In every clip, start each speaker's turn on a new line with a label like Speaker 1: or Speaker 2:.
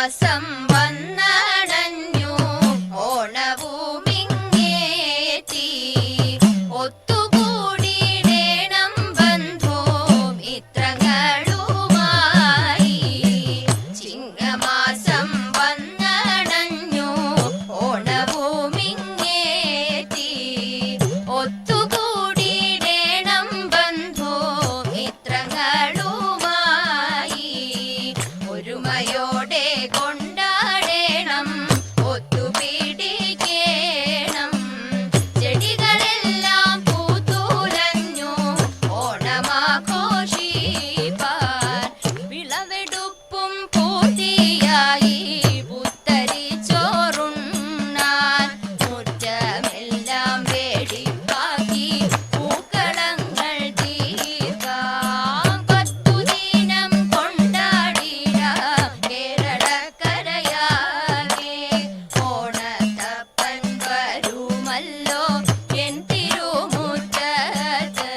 Speaker 1: ചിങ്ങമാസം വന്നടഞ്ഞു ഓണഭൂമിങ്ങേറ്റി ഒത്തുകൂടിയിടേണം ബന്ധോ മിത്രങ്ങളുമായി. ചിങ്ങമാസം വന്നടഞ്ഞു ഓണഭൂമിങ്ങേറ്റി ഒത്തുകൂടിയിടേണം ബന്ധോ മിത്രങ്ങളുമായി. ഒരുമയോടെ കൊണ്ടാടേണം ഒത്തുപിടിക്കേണം. ചെടികളെല്ലാം പൂത്തുലഞ്ഞു ഓണമാഘോഷിപ്പാൻ. വിളവെടുപ്പും പൂർത്തിയായി പുത്തരിച്ചോറുണ്ണാൻ. മുറ്റമെല്ലാം വെടിപ്പാക്കി പൂക്കളങ്ങൾ തീർക്കാം. പത്തുദിനം കൊണ്ടാടിടാം കേരളക്കരയാകെ. ഓണത്തപ്പൻ വരുമല്ലോ എൻ തിരുമുറ്റത്ത്.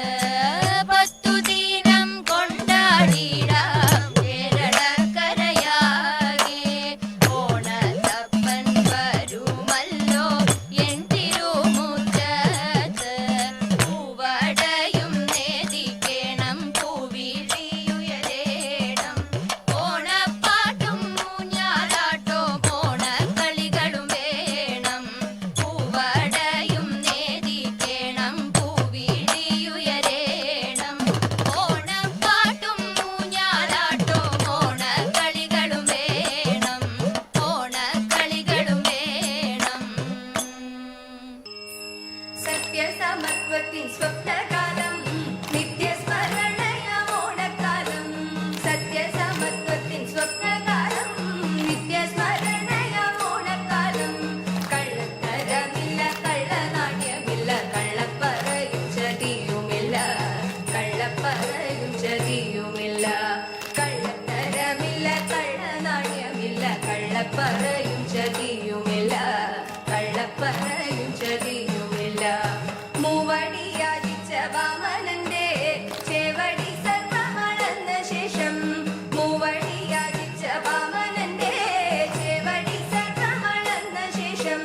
Speaker 1: പത്തുദിനം കൊണ്ടാടിടാം കേരളക്കരയാകെ. ഓണത്തപ്പൻ വരുമല്ലോ എൻ തിരുമുറ്റത്ത്. പൂവടയും നേദിക്കണം പൂവിളിയുയരേണം. ഓണപ്പാട്ടും ഊഞ്ഞാലാട്ടവും ഓണക്കളികളും വേണം. പൂവടയും നേദിക്കണം പൂവിളിയുയരേണം. ഓണപ്പാട്ടും ഊഞ്ഞാലാട്ടവും ഓണക്കളികളും വേണം. ഓണക്കളികളും വേണം. സത്യസമത്വത്തിൻ സ്വപ്നകാലം നിത്യസ്മരണയ ഓണക്കാലം. സത്യസമത്വത്തിൻ സ്വപ്നകാലം നിത്യസ്മരണയ ഓണക്കാലം. കള്ളത്തരമില്ല കള്ളനാട്യമില്ല കള്ളപ്പറയും ചതിയുമില്ല. കള്ളപ്പറയും ചതിയുമില്ല. കള്ളത്തരമില്ല കള്ളനാട്യമില്ല കള്ളപ്പറയും ചതിയുമില്ല. കള്ളപ്പറയും ചതിയുമില്ല. മൂവടിയാചിച്ച വാമനന്റെ ചേവടി സർവമളന്ന ശേഷം. മൂവടിയാചിച്ച വാമനന്റെ ചേവടി സർവമളന്ന ശേഷം.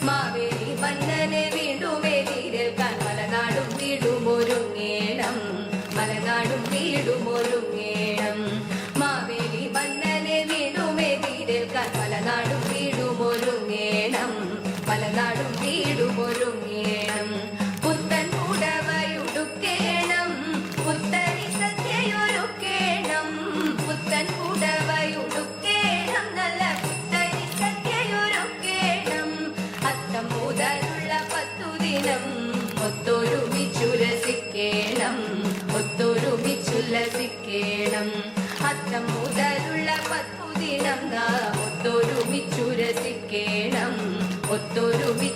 Speaker 1: മാവേലി മന്നനെ വീണ്ടും എതിരേൽക്കാൻ മലനാടും വീടുമൊരുങ്ങേണം. മലനാടും വീടുമൊരുങ്ങേണം. മാവേലി മന്നനെ വീണ്ടും എതിരേൽക്കാൻ മലനാടും വീടുമൊരുങ്ങേണം. മലനാടും വീടുമൊരുങ്ങേണം. പുത്തൻ പുടവയുടുക്കേണം. പുത്തരി സദ്യയൊരുക്കേണം. പുത്തൻ പുടവയുടുക്കേണം. നല്ല പുത്തരി സദ്യയൊരുക്കേണം. അത്തം മുതലുള്ള 10 ദിനം ഒത്തൊരുമിച്ചുല്ലസിക്കേണം. ഒത്തൊരുമിച്ചുല്ലസിക്കേണം. അത്തം മുതലുള്ള 10 ദിനം നാം ഒത്തൊരുമിച്ചുരസിക്കേണം. ഒത്തൊരുമിച്ച്